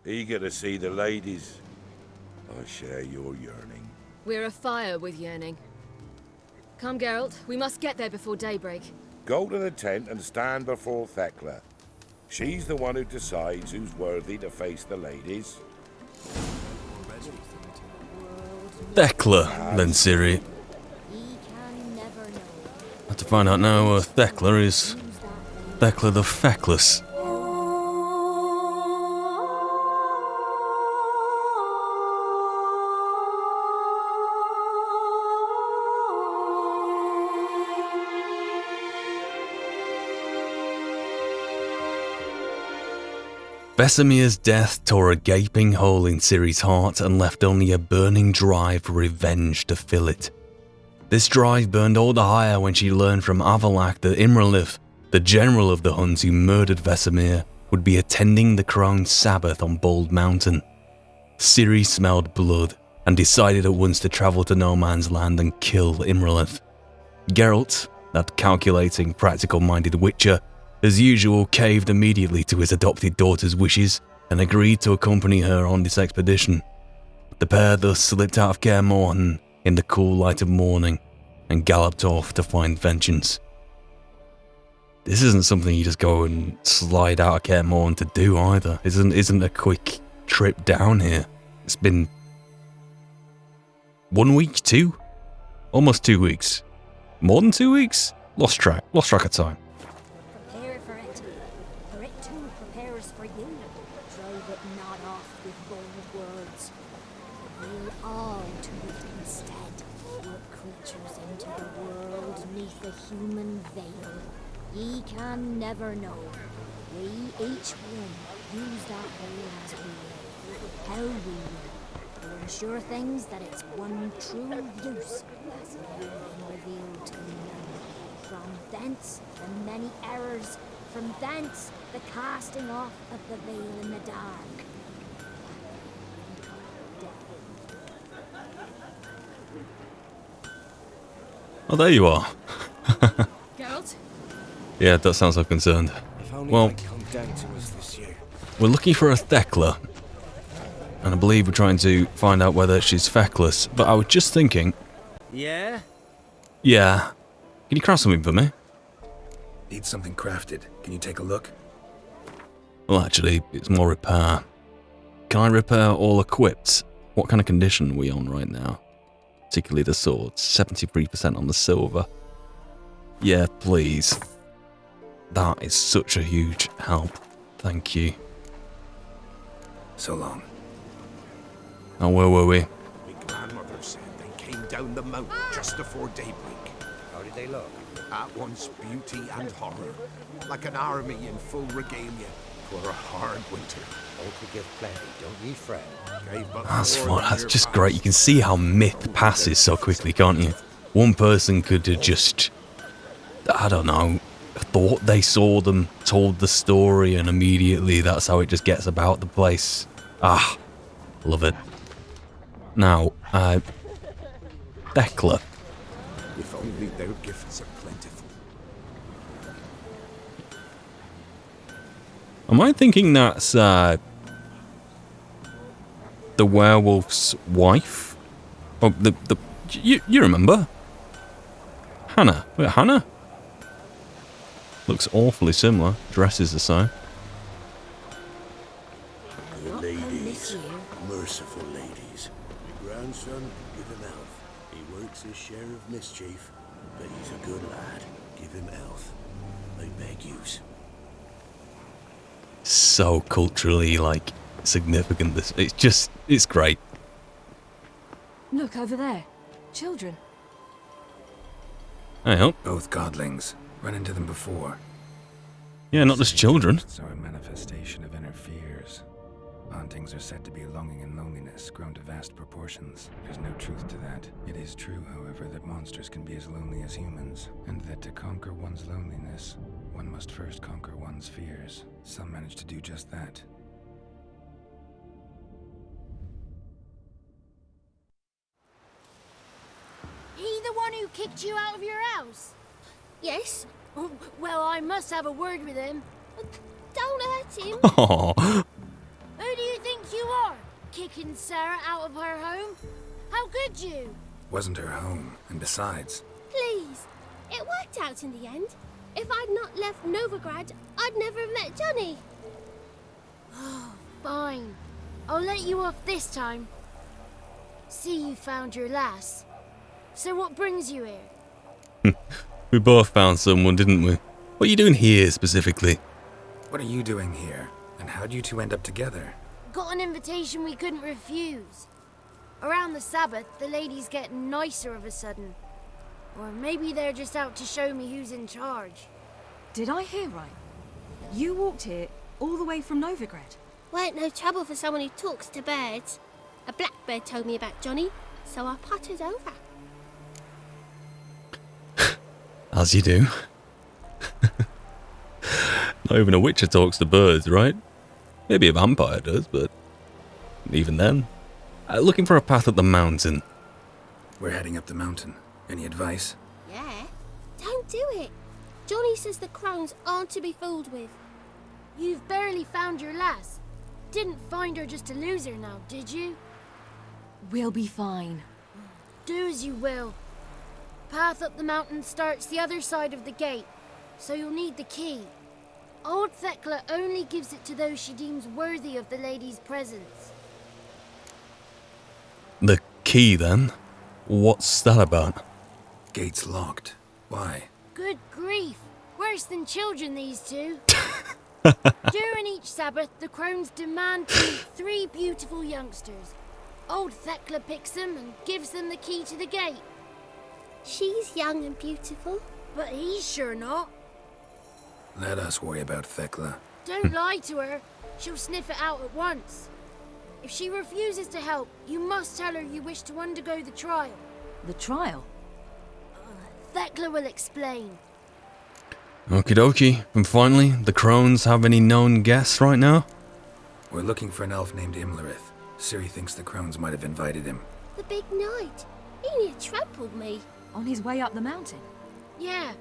Eager to see the ladies. I share your yearning. We're afire with yearning. Come, Geralt. We must get there before daybreak. Go to the tent and stand before Thekla. She's the one who decides who's worthy to face the ladies. Thekla, then Ciri. Have to find out now who Thekla is. Thekla the Feckless. Vesemir's death tore a gaping hole in Ciri's heart and left only a burning drive for revenge to fill it. This drive burned all the higher when she learned from Avalak that Imraliv, the general of the Huns who murdered Vesemir, would be attending the crowned Sabbath on Bald Mountain. Ciri smelled blood and decided at once to travel to No Man's Land and kill Imraliv. Geralt, that calculating, practical-minded witcher, as usual, caved immediately to his adopted daughter's wishes and agreed to accompany her on this expedition. The pair thus slipped out of Kaer Morhen in the cool light of morning and galloped off to find vengeance. This isn't something you just go and slide out of Kaer Morhen to do either. Isn't a quick trip down here. It's been 1 week, 2? Almost 2 weeks. More than 2 weeks? Lost track of time. Ye can never know. We each one use that veil as we will. How we will. We'll ensure things that its one true use has now been revealed to none. From thence the many errors, from thence the casting off of the veil in the dark. Oh, there you are. Geralt? Yeah, that sounds so concerned. Well, we're looking for a Thekla, and I believe we're trying to find out whether she's feckless, but I was just thinking... Yeah? Yeah. Can you craft something for me? Need something crafted. Can you take a look? Well, actually, it's more repair. Can I repair all equipped? What kind of condition are we on right now? Particularly the swords. 73% on the silver. Yeah, please. That is such a huge help. Thank you. So long. Now, where were we? My grandmother said they came down the mountain just before daybreak. How did they look? At once beauty and horror, like an army in full regalia. 'Twere a hard winter. All to give plenty, don't ye fret. That's fun. That's just great. You can see how myth passes so quickly, can't you? One person could have just, I don't know, thought they saw them, told the story, and immediately that's how it just gets about the place. Ah, love it. Now, Thekla. If only their gifts are plentiful. Am I thinking that's the werewolf's wife? Oh, you remember? Hannah. Wait, Hannah? Looks awfully similar. Dresses the same. Good ladies, merciful ladies. My grandson, give him health. He works his share of mischief, but he's a good lad. Give him health. I beg yous. So culturally, like, significant. It's great. Look over there. Children. I hope. Both godlings. Run into them before. Yeah, not just children. It's a manifestation of inner fears. Hauntings are said to be longing and loneliness grown to vast proportions. There's no truth to that. It is true, however, that monsters can be as lonely as humans, and that to conquer one's loneliness, one must first conquer one's fears. Some manage to do just that. He the one who kicked you out of your house? Yes. Oh, well, I must have a word with him. Don't hurt him. Oh, Who do you think you are, kicking Sarah out of her home? How could you? Wasn't her home, and besides... Please, it worked out in the end. If I'd not left Novigrad, I'd never have met Johnny. Oh, fine. I'll let you off this time. See, you found your lass. So what brings you here? We both found someone, didn't we? What are you doing here, specifically? What are you doing here? And how'd you two end up together? Got an invitation we couldn't refuse. Around the Sabbath, the ladies get nicer of a sudden. Or maybe they're just out to show me who's in charge. Did I hear right? You walked here all the way from Novigrad? Weren't no trouble for someone who talks to birds. A blackbird told me about Johnny, so I pottered over. As you do. Not even a witcher talks to birds, right? Maybe a vampire does, but even then. Looking for a path up the mountain. We're heading up the mountain. Any advice? Yeah? Don't do it. Johnny says the crones aren't to be fooled with. You've barely found your lass. Didn't find her just to lose her now, did you? We'll be fine. Do as you will. Path up the mountain starts the other side of the gate, so you'll need the key. Old Thekla only gives it to those she deems worthy of the lady's presence. The key, then? What's that about? Gate's locked. Why? Good grief. Worse than children, these two. During each Sabbath, the crones demand to meet 3 beautiful youngsters. Old Thekla picks them and gives them the key to the gate. She's young and beautiful. But he's sure not. Let us worry about Thekla. Don't lie to her. She'll sniff it out at once. If she refuses to help, you must tell her you wish to undergo the trial. The trial? Thekla will explain. Okie dokie. And finally, the crones have any known guests right now? We're looking for an elf named Imlerith. Ciri thinks the crones might have invited him. The big knight. He near trampled me. On his way up the mountain? Yeah.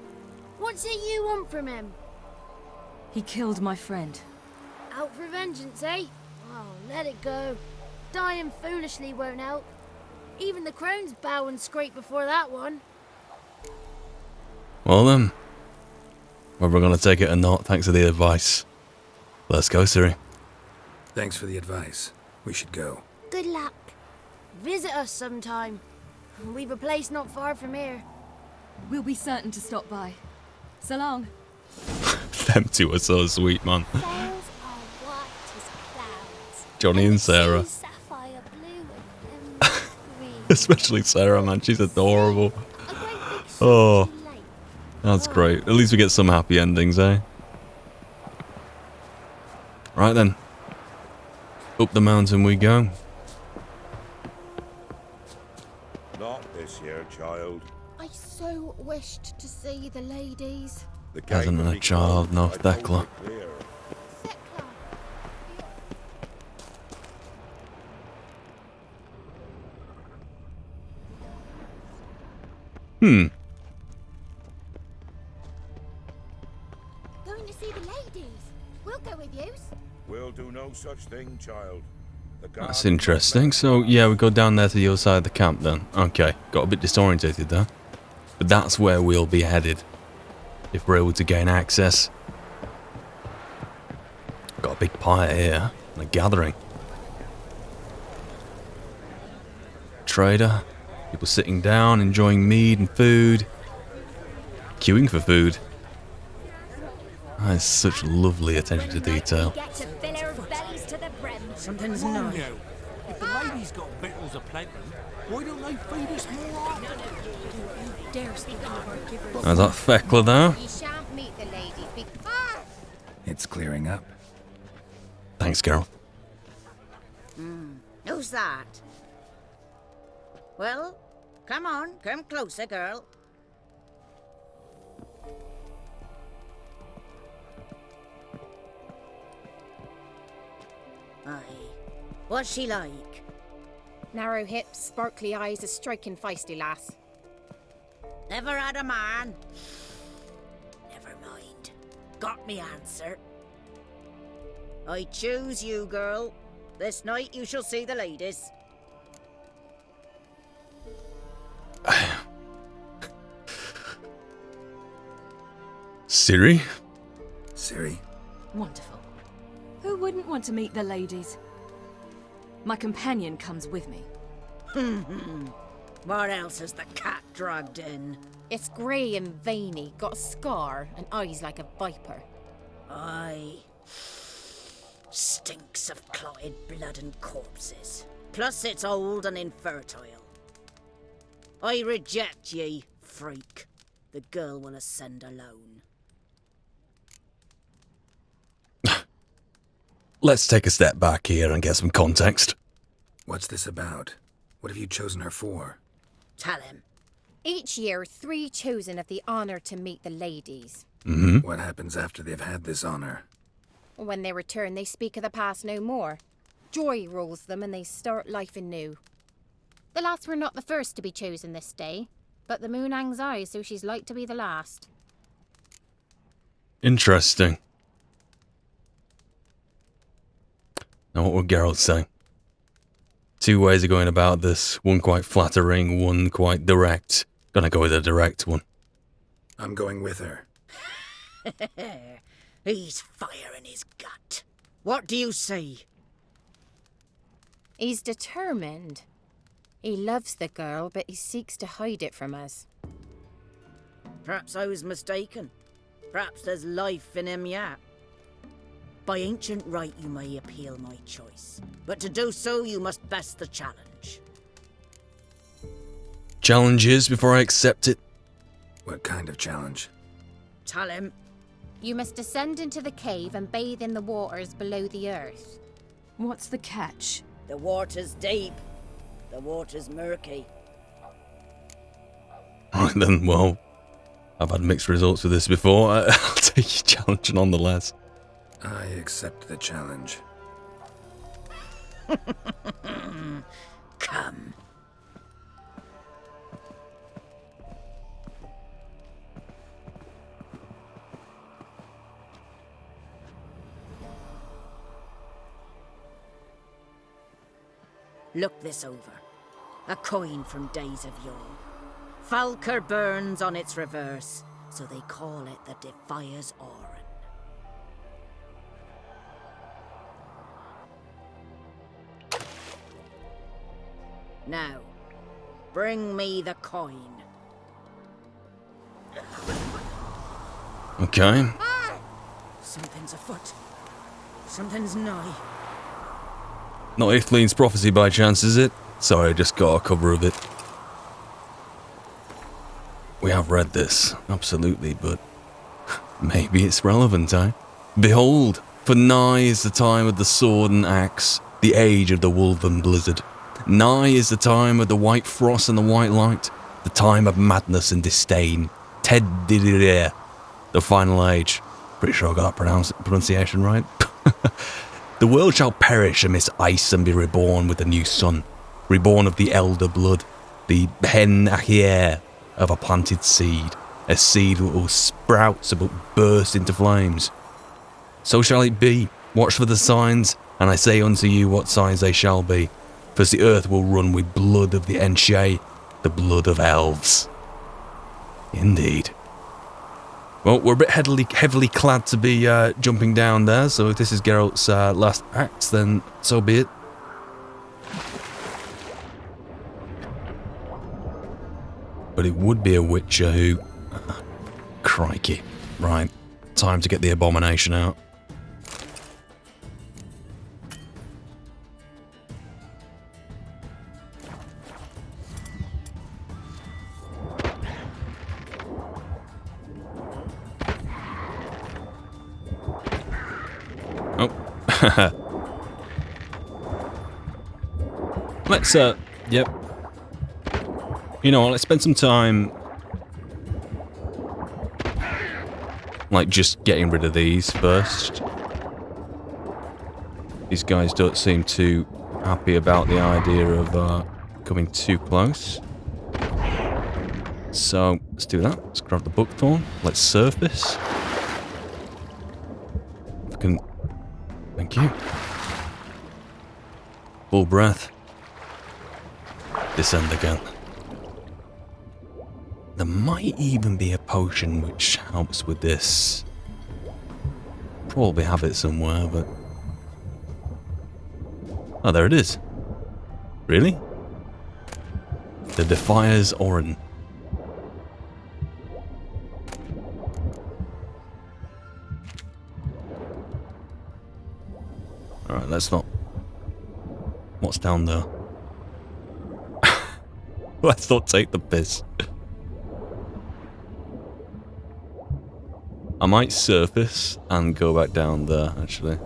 What's it you want from him? He killed my friend. Out for vengeance, eh? Oh, let it go. Dying foolishly won't help. Even the crones bow and scrape before that one. Well then. Whether we're going to take it or not, thanks for the advice. Let's go, Ciri. Thanks for the advice. We should go. Good luck. Visit us sometime. We've a place not far from here. We'll be certain to stop by. So long. Them two are so sweet, man. Sails are white as clouds. Johnny and Sarah. Sapphire blue and green. Especially Sarah, man. She's adorable. A great big Oh. salty lake. That's great. At least we get some happy endings, eh? Right then. Up the mountain we go. Not this year, child. I so wished to see the ladies. The gate Hasn't will a be child, closed no by Thekla. clear. Thekla. Going to see the ladies. We'll go with you. We'll do no such thing, child. The That's guard- interesting. So, yeah, we go down there to the other side of the camp then. Okay, got a bit disorientated there. But that's where we'll be headed. If we're able to gain access. Got a big pyre here. And a gathering. Trader. People sitting down, enjoying mead and food. Queuing for food. That is such lovely attention to detail. Get to fill our bellies to the brim. Something's not. If the ladies got victuals aplenty, why don't they feed us more often? Dare speak of our givers. Is that Thekla there? You shan't meet the ladies because... It's clearing up. Thanks, Geralt. Who's that? Well, come on, come closer, girl. Aye. What's she like? Narrow hips, sparkly eyes, a striking feisty lass. Never had a man? Never mind. Got me answer. I choose you, girl. This night you shall see the ladies. Ciri? Ciri? Wonderful. Who wouldn't want to meet the ladies? My companion comes with me. What else has the cat dragged in? It's grey and veiny, got a scar, and eyes like a viper. Aye. Stinks of clotted blood and corpses. Plus it's old and infertile. I reject ye, freak. The girl will ascend alone. Let's take a step back here and get some context. What's this about? What have you chosen her for? Tell him. Each year, 3 chosen have the honour to meet the ladies. What happens after they've had this honor? When they return, they speak of the past no more. Joy rules them and they start life anew. The lads were not the first to be chosen this day, but the moon hangs high, so she's like to be the last. Interesting. Now what would Geralt say? 2 ways of going about this. One quite flattering, one quite direct. Gonna go with a direct one. I'm going with her. He's fire in his gut. What do you say? He's determined. He loves the girl, but he seeks to hide it from us. Perhaps I was mistaken. Perhaps there's life in him yet. By ancient right you may appeal my choice, but to do so you must best the challenge. Challenges before I accept it? What kind of challenge? Tell him. You must descend into the cave and bathe in the waters below the earth. What's the catch? The water's deep. The water's murky. Right then, well, I've had mixed results with this before. I'll take your challenge nonetheless. I accept the challenge. Come. Look this over. A coin from days of yore. Falker burns on its reverse, so they call it the Defier's Oran. Now, bring me the coin. Okay. Something's afoot. Something's nigh. Not Ithleen's prophecy by chance, is it? Sorry, I just got a cover of it. We have read this, absolutely, but maybe it's relevant, eh? Behold, for nigh is the time of the sword and axe, the age of the wolven blizzard. Nigh is the time of the white frost and the white light, the time of madness and disdain. The final age. Pretty sure I got that pronunciation right. The world shall perish amidst ice and be reborn with a new sun, reborn of the elder blood, the hen Kaer of a planted seed, a seed that will sprout but burst into flames. So shall it be. Watch for the signs, and I say unto you what signs they shall be. For the earth will run with blood of the Enshe, the blood of elves. Indeed. Well, we're a bit heavily clad to be jumping down there, so if this is Geralt's last act, then so be it. But it would be a witcher who... crikey. Right, time to get the abomination out. Let's, yep. You know what, let's spend some time, like, just getting rid of these first. These guys don't seem too happy about the idea of, coming too close. So, let's do that. Let's grab the buckthorn. Let's surface. Thank you. Full breath. Descend again. There might even be a potion which helps with this. Probably have it somewhere, but... Oh, there it is. Really? The Defier's Orin. Alright, let's not... What's down there? Let's not take the piss. I might surface and go back down there, actually.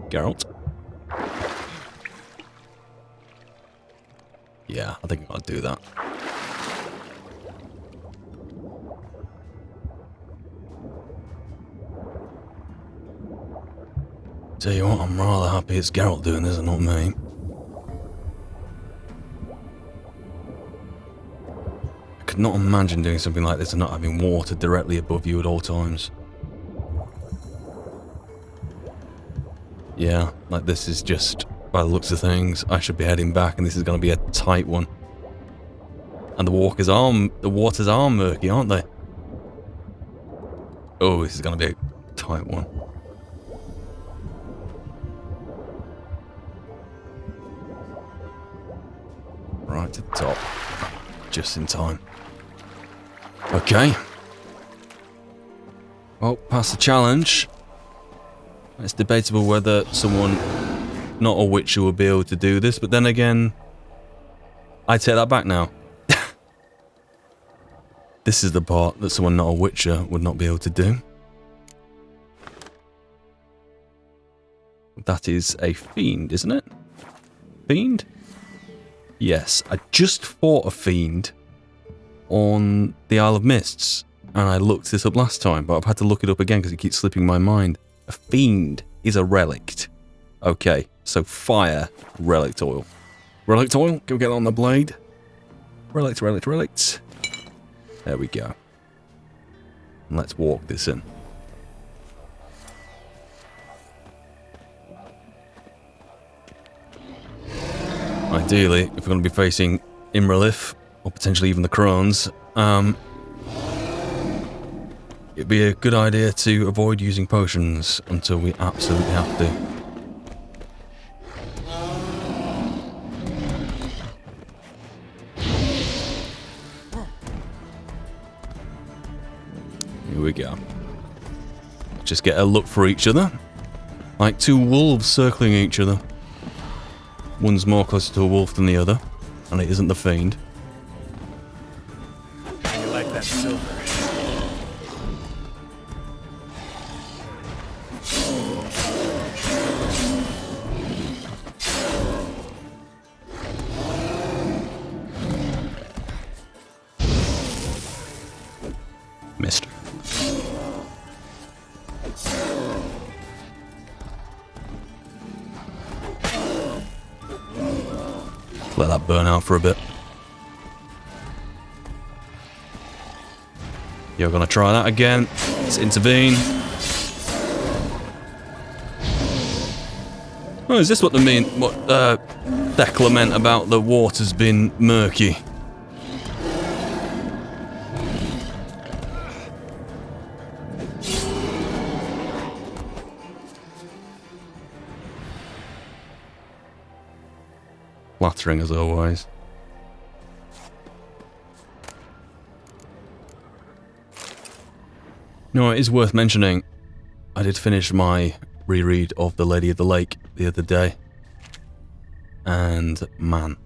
Geralt? Yeah, I think I'll do that. Tell you what, I'm rather happy it's Geralt doing this and not me. I could not imagine doing something like this and not having water directly above you at all times. Yeah, like this is just, by the looks of things, I should be heading back and this is going to be a tight one. And the waters are murky, aren't they? Oh, this is going to be a tight one. Right to the top. Just in time. Okay. Well, past the challenge. It's debatable whether someone not a witcher will be able to do this, but then again, I take that back now. This is the part that someone not a witcher would not be able to do. That is a fiend, isn't it? Fiend? Yes, I just fought a fiend on the Isle of Mists, and I looked this up last time, but I've had to look it up again because it keeps slipping my mind. A fiend is a relict. Okay, so fire, relict oil. Relict oil, can we get on the blade? Relict, relict, relict. There we go. And let's walk this in. Ideally, if we're going to be facing Imrelith, or potentially even the Crones, it'd be a good idea to avoid using potions until we absolutely have to. Here we go. Just get a look for each other. Like two wolves circling each other. One's more closer to a wolf than the other, and it isn't the fiend. You like that silver? Missed. Let that burn out for a bit. You're gonna try that again. Let's intervene. Oh, is this what they mean? What Thekla meant about the water's been murky? Flattering as always. No, it is worth mentioning, I did finish my reread of The Lady of the Lake the other day. And man.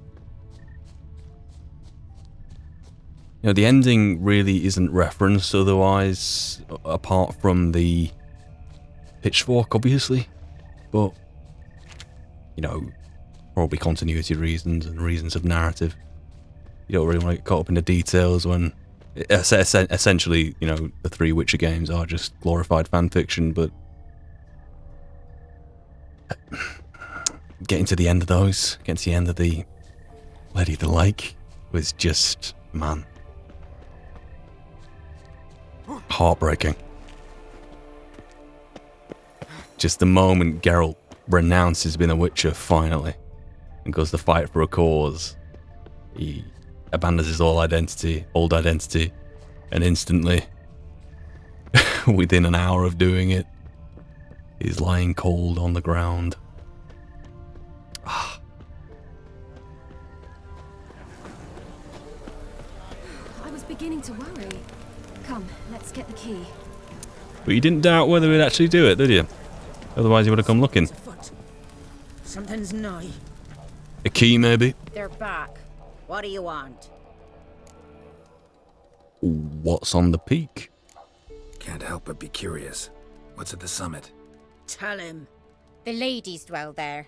You know, the ending really isn't referenced otherwise, apart from the pitchfork, obviously. But, you know, probably continuity reasons and reasons of narrative. You don't really want to get caught up in the details when essentially, you know, the three Witcher games are just glorified fan fiction, but getting to the end of those, getting to the end of the Lady of the Lake was just, man, heartbreaking. just the moment Geralt renounces being a Witcher finally and goes to fight for a cause, he abandons his old identity, and instantly, within an hour of doing it, he's lying cold on the ground. I was beginning to worry. Come, let's get the key. But you didn't doubt whether we'd actually do it, did you? Otherwise you would have come looking. Something's nigh. A key, maybe? They're back. What do you want? What's on the peak? Can't help but be curious. What's at the summit? Tell him. The ladies dwell there,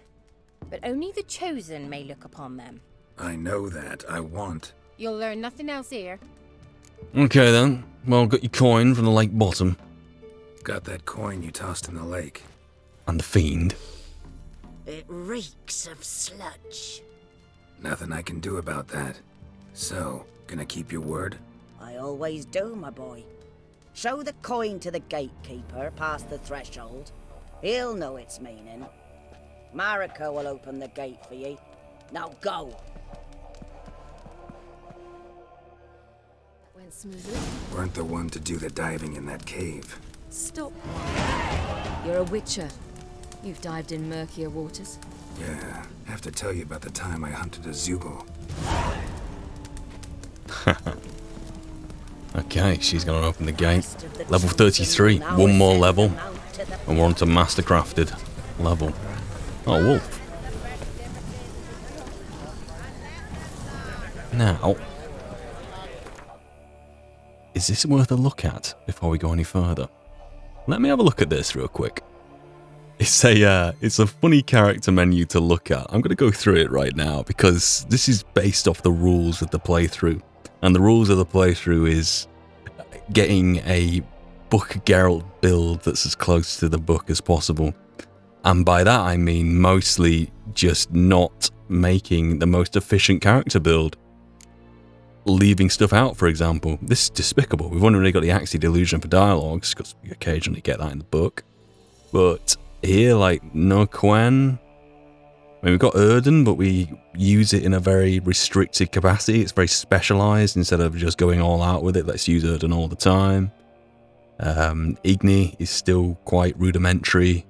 but only the chosen may look upon them. I know that. I want. You'll learn nothing else here. Okay then. Well, got your coin from the lake bottom. Got that coin you tossed in the lake. And the fiend. It reeks of sludge. Nothing I can do about that. So, gonna keep your word? I always do, my boy. Show the coin to the gatekeeper past the threshold. He'll know its meaning. Marika will open the gate for you. Now go. Went smoothly. Weren't the one to do the diving in that cave. Stop. You're a Witcher. You've dived in murkier waters. Yeah, have to tell you about the time I hunted a Zugel. Okay, she's gonna open the gate. Level 33, one more level, and we're on to Mastercrafted level. Oh, wolf. Now, is this worth a look at before we go any further? Let me have a look at this real quick. It's a funny character menu to look at. I'm going to go through it right now because this is based off the rules of the playthrough. And the rules of the playthrough is getting a book Geralt build that's as close to the book as possible. And by that I mean mostly just not making the most efficient character build. Leaving stuff out, for example. This is despicable. We've only really got the Axie Delusion for dialogues, because we occasionally get that in the book. But here, like, no Quen. I mean, we've got Erden, but we use it in a very restricted capacity. It's very specialised. Instead of just going all out with it, let's use Erden all the time. Igni is still quite rudimentary.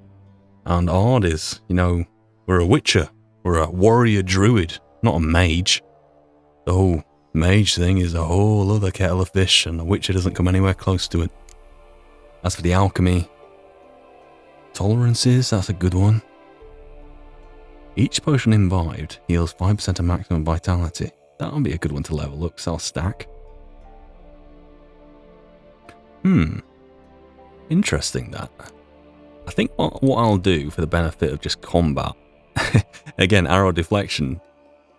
And Ard is, you know, we're a Witcher. We're a warrior druid, not a mage. The whole mage thing is a whole other kettle of fish, and a Witcher doesn't come anywhere close to it. As for the alchemy, tolerances, that's a good one. Each potion imbibed heals 5% of maximum vitality. That'll be a good one to level up, so I'll stack. Interesting that. I think what I'll do for the benefit of just combat, again, arrow deflection,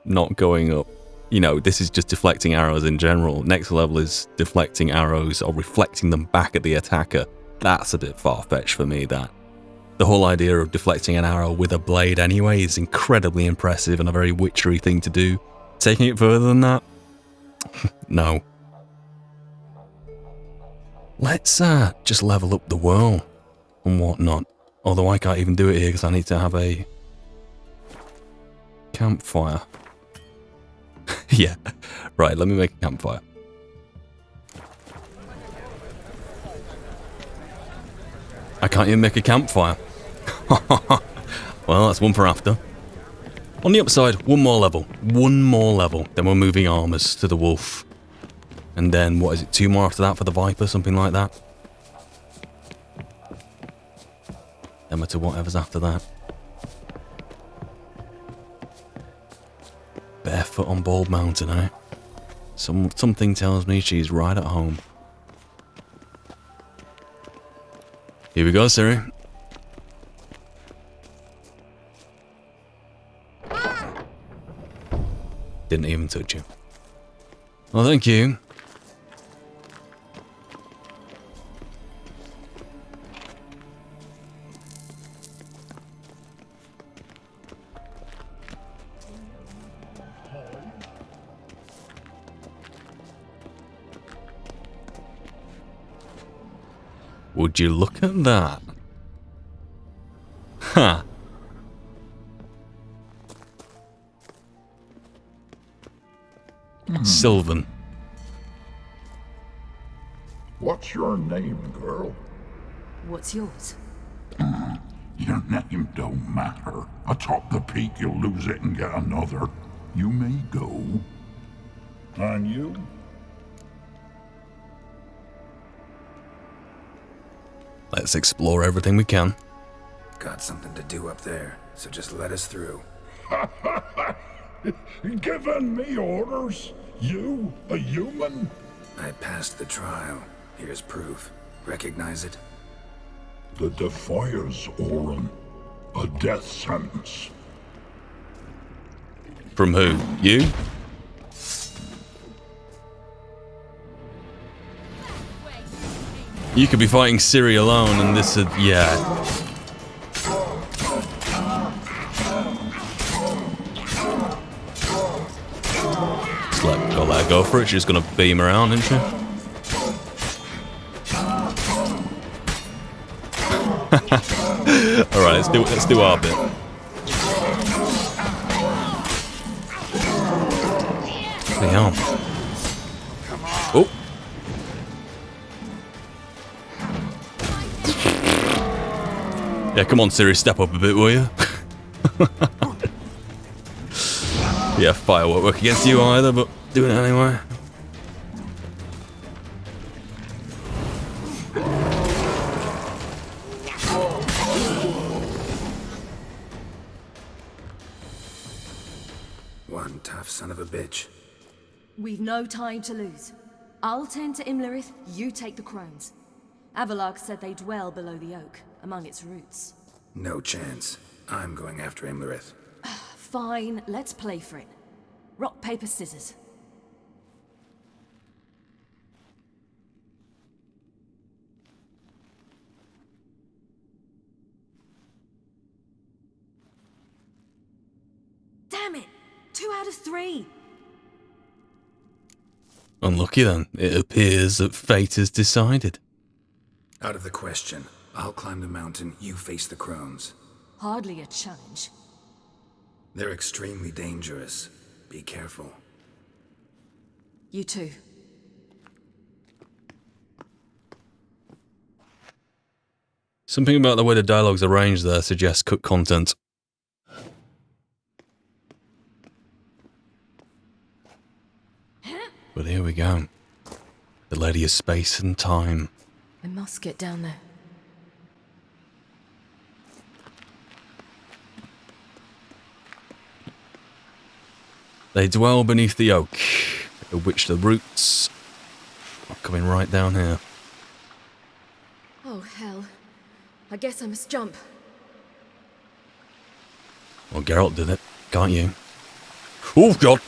not going up. You know, this is just deflecting arrows in general. Next level is deflecting arrows or reflecting them back at the attacker. That's a bit far-fetched for me, that. The whole idea of deflecting an arrow with a blade anyway is incredibly impressive and a very witchery thing to do. Taking it further than that? No. Let's just level up the whirl and whatnot. Although I can't even do it here because I need to have a campfire. Yeah, right, let me make a campfire. I can't even make a campfire. Well, that's one for after. On the upside, one more level. Then we're moving armors to the wolf. And then, what is it, 2 more after that for the viper, something like that? Then we're to whatever's after that. Barefoot on Bald Mountain, eh? Something tells me she's right at home. Here we go, Siri. Didn't even touch you. Well, thank you. Would you look at that? Ha! Sylvan. What's your name, girl? What's yours? Your name don't matter. Atop the peak, you'll lose it and get another. You may go. And you? Let's explore everything we can. Got something to do up there, so just let us through. Giving me orders? You, a human? I passed the trial. Here's proof. Recognize it? The Defier's Orin. A death sentence. From who? You? You could be fighting Ciri alone and this would... yeah. Gotta let her go for it. She's gonna beam around, isn't she? All right, let's do our bit. Damn. Oh. Yeah, come on, Ciri, step up a bit, will you? Yeah, fire won't work against you either, but doing it anyway. One tough son of a bitch. We've no time to lose. I'll tend to Imlerith, you take the crones. Avalark said they dwell below the oak, among its roots. No chance. I'm going after Imlerith. Fine, let's play for it. Rock, paper, scissors. Damn it! 2 out of 3! Unlucky then. It appears that fate is decided. Out of the question. I'll climb the mountain, you face the crones. Hardly a challenge. They're extremely dangerous. Be careful. You too. Something about the way the dialogue's arranged there suggests cut content. But here we go. The Lady of Space and Time. I must get down there. They dwell beneath the oak, of which the roots are coming right down here. Oh, hell. I guess I must jump. Well, Geralt did it, can't you? Oh, God!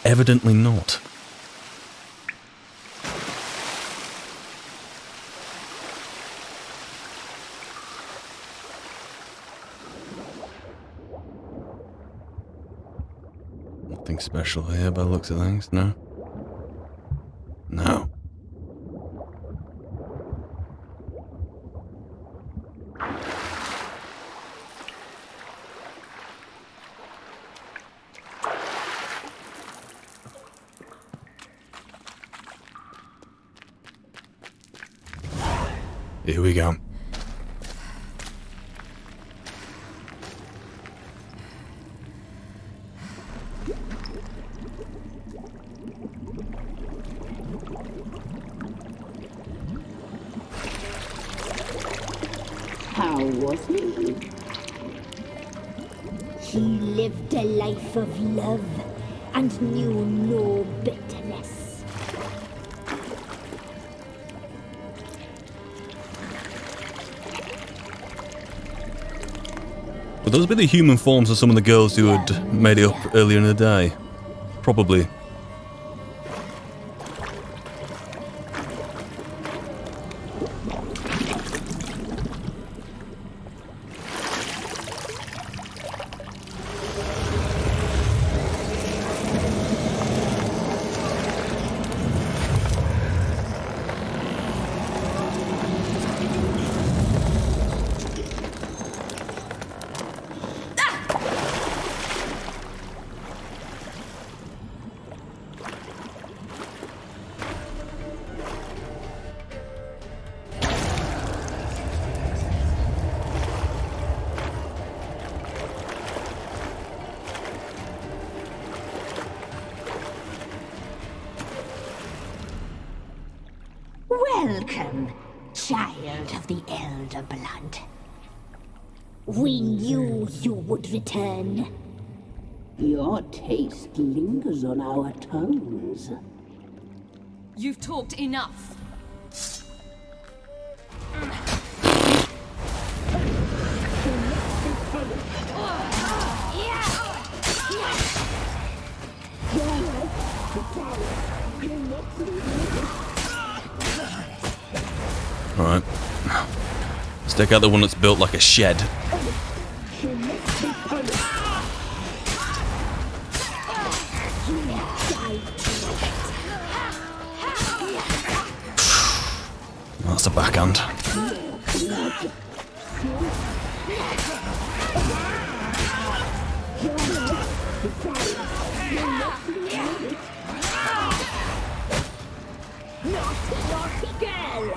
Evidently not. Nothing special here by the looks of things, no? No. Here we go. How was he? He lived a life of love and knew no bitterness. Would those be the human forms of some of the girls who had made it up earlier in the day? Probably. Welcome, child of the Elder Blood. We knew you would return. Your taste lingers on our tongues. You've talked enough. Alright. Let's take out the one that's built like a shed. That's a backhand. Naughty girl!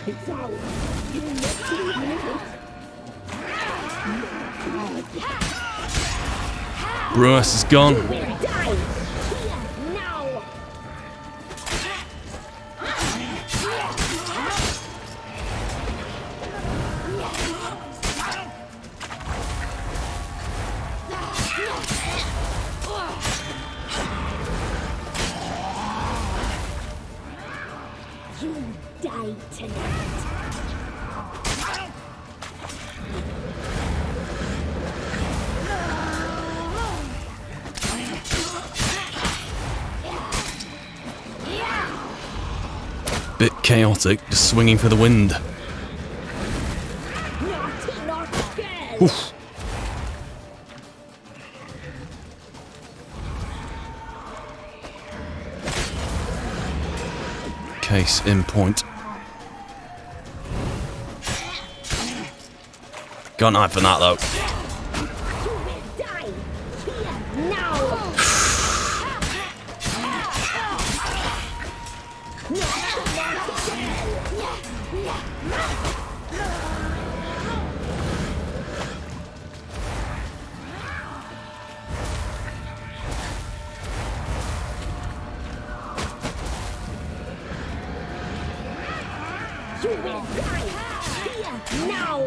It's out. Bruce is gone. You die tonight. Bit chaotic, just swinging for the wind. Oof. Case in point. Got a knife for that though. You will die here now!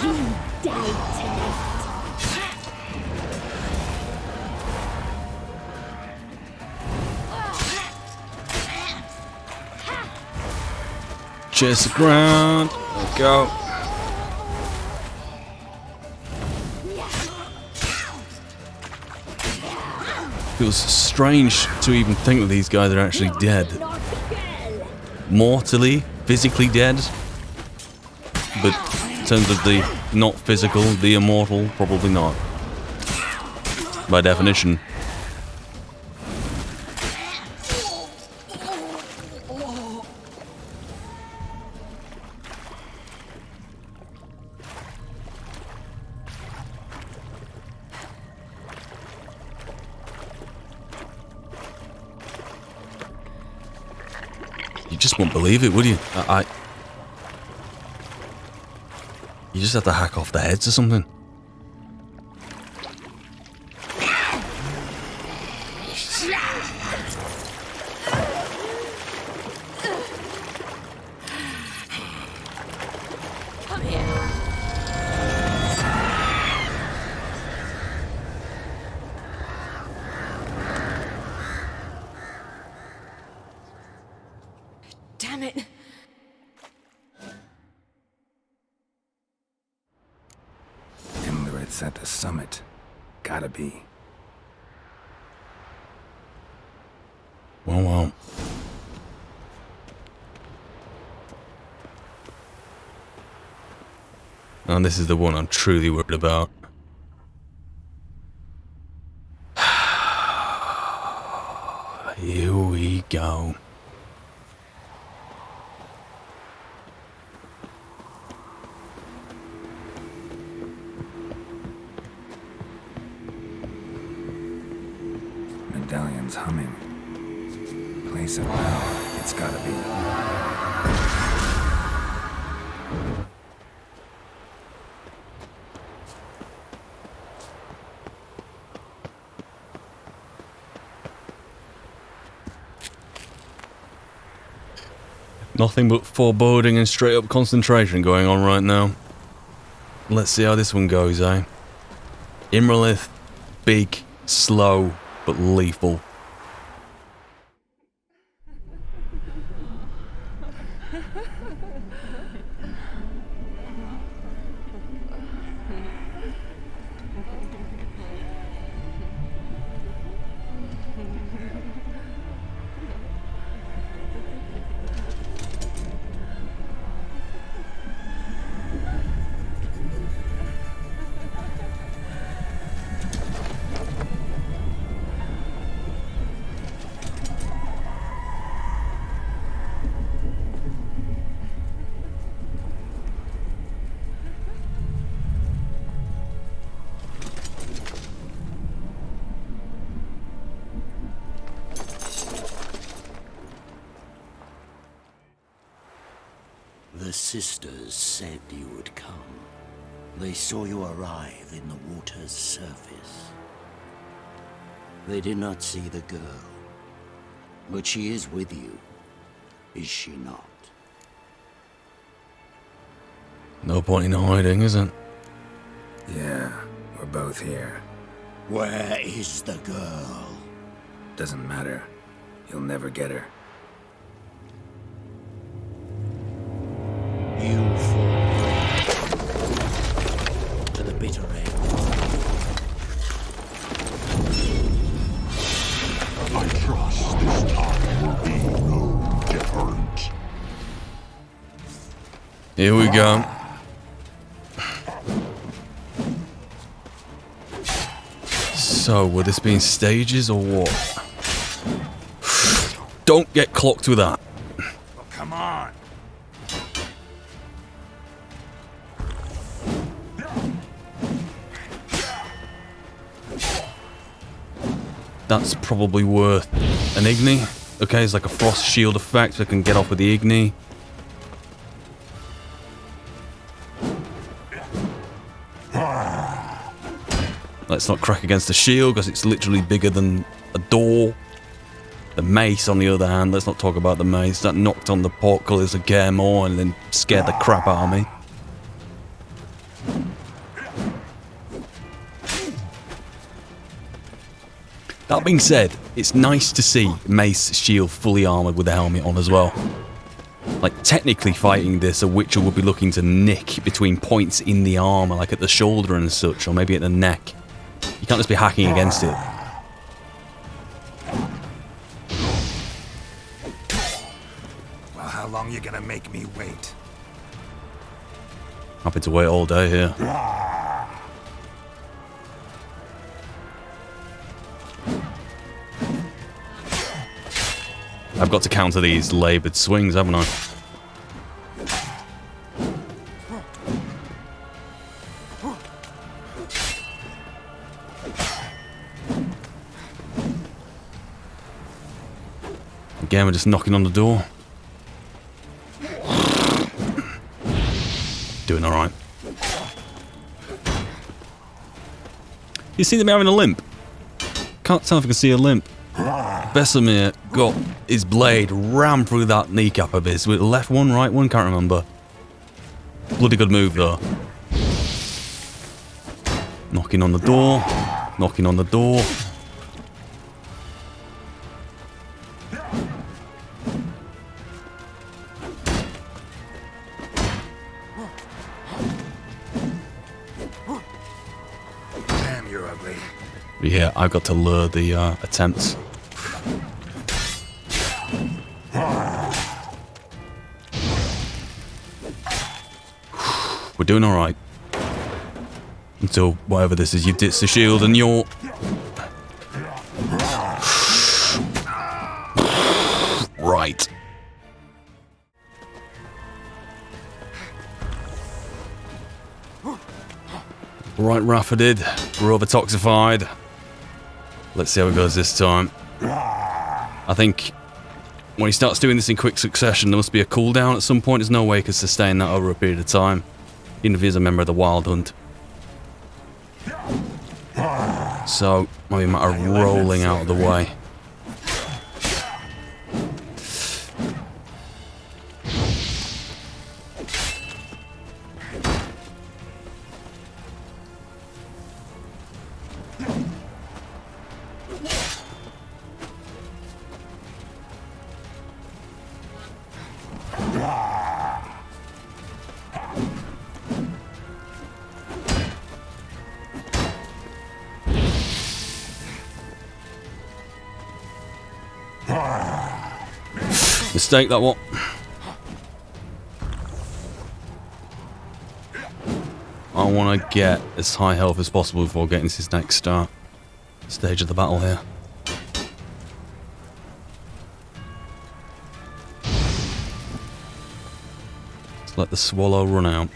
You die tonight! Chase the ground. There we go. Feels strange to even think that these guys are actually dead. Mortally, physically dead. But in terms of the not physical, the immortal, probably not. By definition. You just won't believe it, would you? You just have to hack off the heads or something. Damn it! It's at the summit. Gotta be. Wow. And this is the one I'm truly worried about. Here we go. Medallion's humming. Place of power. It's gotta be. Nothing but foreboding and straight up concentration going on right now. Let's see how this one goes, eh? Imrelith, big, slow, but lethal. The sisters said you would come. They saw you arrive in the water's surface. They did not see the girl. But she is with you, is she not? No point in hiding, is it? Yeah, we're both here. Where is the girl? Doesn't matter. You'll never get her. You fall to the bitter end. I trust this time will be no different. Here we go. So, would this be in stages or what? Don't get clocked with that. Oh, come on. That's probably worth an Igni. Okay, it's like a frost shield effect, so I can get off with the Igni. Let's not crack against the shield, because it's literally bigger than a door. The mace, on the other hand, let's not talk about the mace. That knocked on the portcullis of Kaer and then scared the crap out of me. That being said, it's nice to see Mace Shield fully armoured with the helmet on as well. Like, technically fighting this, a Witcher would be looking to nick between points in the armour, like at the shoulder and such, or maybe at the neck. You can't just be hacking against it. Well, how long you gonna make me wait? Happy to wait all day here. I've got to counter these laboured swings, haven't I? Again, we're just knocking on the door. Doing alright. You see them having a limp? Can't tell if I can see a limp. Vesemir got his blade rammed through that kneecap of his. With left one, right one, can't remember. Bloody good move though. Knocking on the door. Knocking on the door. Damn, you're ugly. Yeah, I've got to lure the attempts. We're doing alright. Until whatever this is, you ditch the shield and you're... Right. Right, Raffadid. We're over-toxified. Let's see how it goes this time. I think when he starts doing this in quick succession, there must be a cooldown at some point. There's no way he could sustain that over a period of time. Even if he's a member of the Wild Hunt. So, might be a matter of rolling out of the way. Mistake, that one. I want to get as high health as possible before getting to this next stage of the battle here. Let's let the swallow run out.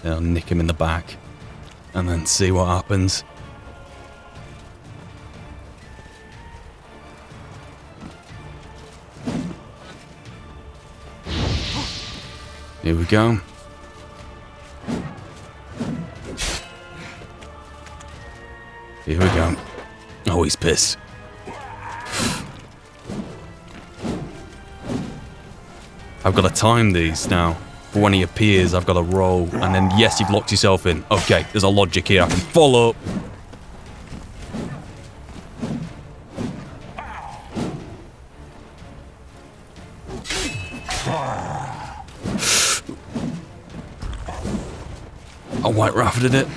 I'll nick him in the back and then see what happens. Here we go. Here we go. Oh, he's pissed. I've got to time these now. For when he appears, I've got to roll. And then, yes, you've locked yourself in. Okay, there's a logic here. I can follow. I white rafted it.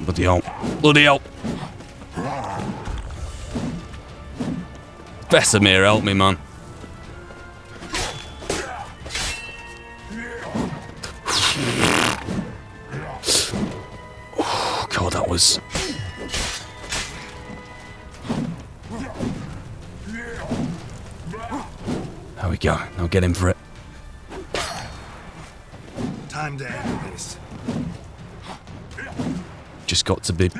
Bloody hell. Bloody hell. Vesemir, help me, man. Oh, God, that was... There we go. Now get him for it. Time to end this. Just got to be...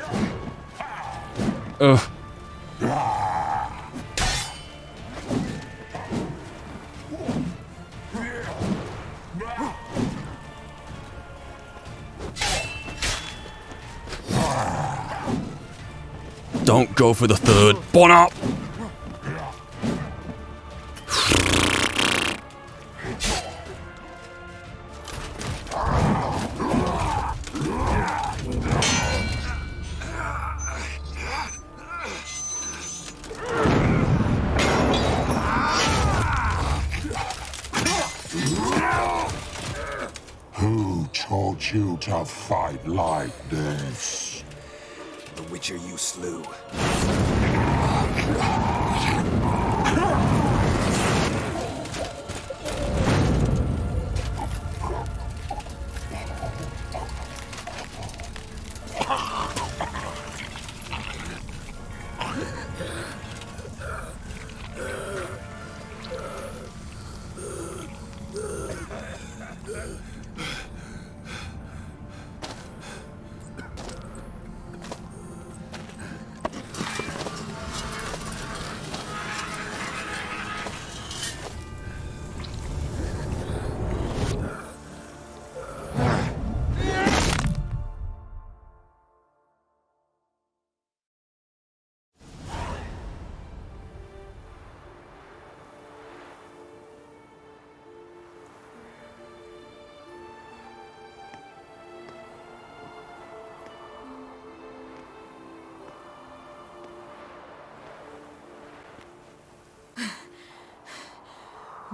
Ugh. Don't go for the third. Bon up! Who taught you to fight like this? The Witcher you slew.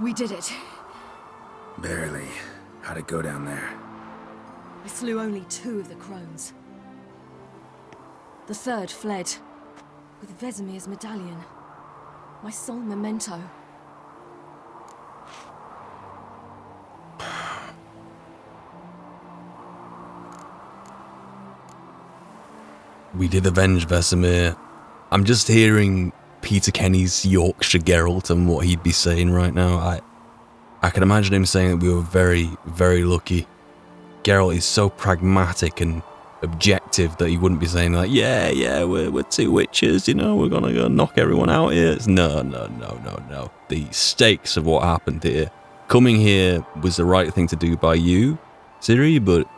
We did it. Barely. How'd it go down there? I slew only 2 of the crones. The third fled, with Vesemir's medallion. My sole memento. We did avenge Vesemir. I'm just hearing Peter Kenny's Yorkshire Geralt and what he'd be saying right now. I can imagine him saying that we were very, very lucky. Geralt is so pragmatic and objective that he wouldn't be saying like, yeah, we're 2 witches, you know, we're gonna go knock everyone out here. It's no. The stakes of what happened here. Coming here was the right thing to do by you, Ciri, but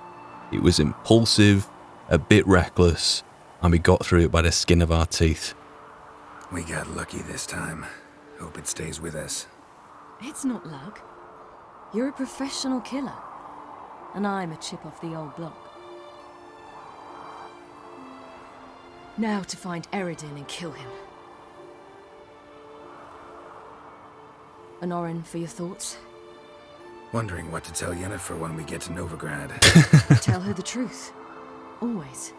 it was impulsive, a bit reckless, and we got through it by the skin of our teeth. We got lucky this time. Hope it stays with us. It's not luck. You're a professional killer. And I'm a chip off the old block. Now to find Eredin and kill him. Honorin, for your thoughts? Wondering what to tell Yennefer when we get to Novigrad. Tell her the truth. Always.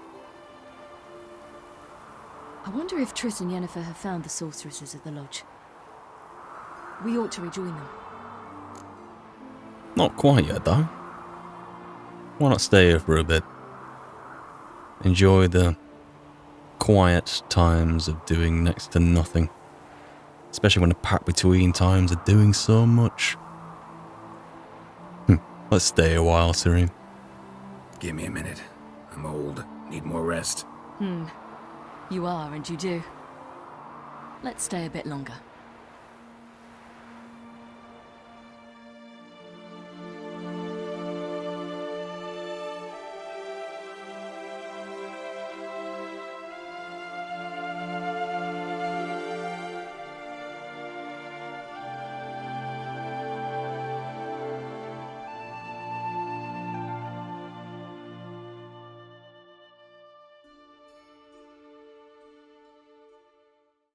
I wonder if Triss and Yennefer have found the sorceresses at the lodge. We ought to rejoin them. Not quite yet, though. Why not stay here for a bit? Enjoy the quiet times of doing next to nothing. Especially when the pack between times are doing so much. Let's stay a while, Ciri. Give me a minute. I'm old. Need more rest. You are, and you do. Let's stay a bit longer.